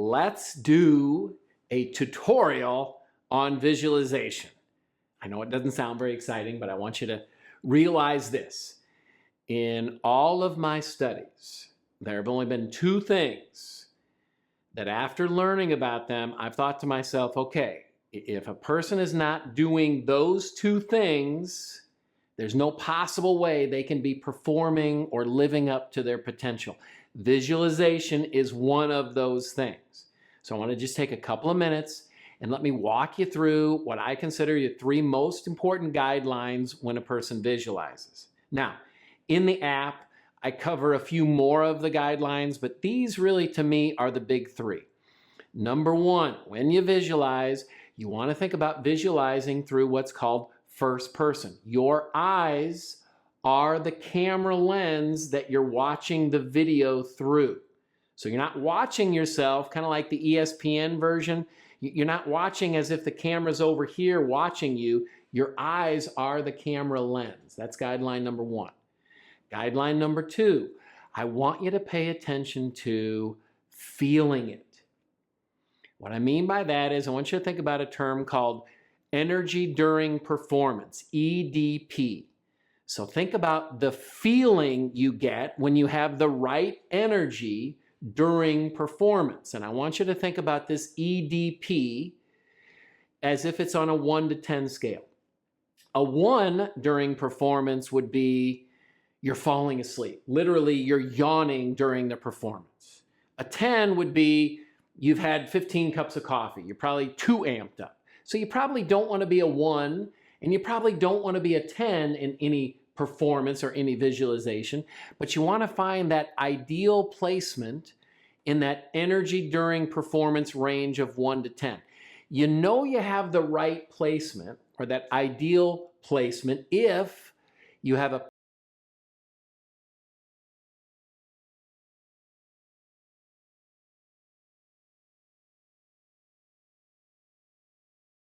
let's do a tutorial on visualization. I know it doesn't sound very exciting, but I want you to realize this. In all of my studies, there have only been two things that after learning about them, I've thought to myself, okay, if a person is not doing those two things, there's no possible way they can be performing or living up to their potential. Visualization is one of those things. So I want to just take a couple of minutes and let me walk you through what I consider your three most important guidelines when a person visualizes. Now, in the app, I cover a few more of the guidelines, but these really, to me, are the big three. Number one, when you visualize, you want to think about visualizing through what's called first person. Your eyes are the camera lens that you're watching the video through. So you're not watching yourself, kind of like the ESPN version. You're not watching as if the camera's over here watching you. Your eyes are the camera lens. That's guideline number one. Guideline number two, I want you to pay attention to feeling it. What I mean by that is I want you to think about a term called energy during performance, EDP. So think about the feeling you get when you have the right energy during performance. And I want you to think about this EDP as if it's on a 1 to 10 scale. A 1 during performance would be you're falling asleep. Literally, you're yawning during the performance. A 10 would be you've had 15 cups of coffee. You're probably too amped up. So you probably don't want to be a 1, and you probably don't want to be a 10 in any performance or any visualization, but you want to find that ideal placement in that energy during performance range of 1 to 10. You know you have the right placement or that ideal placement if you have a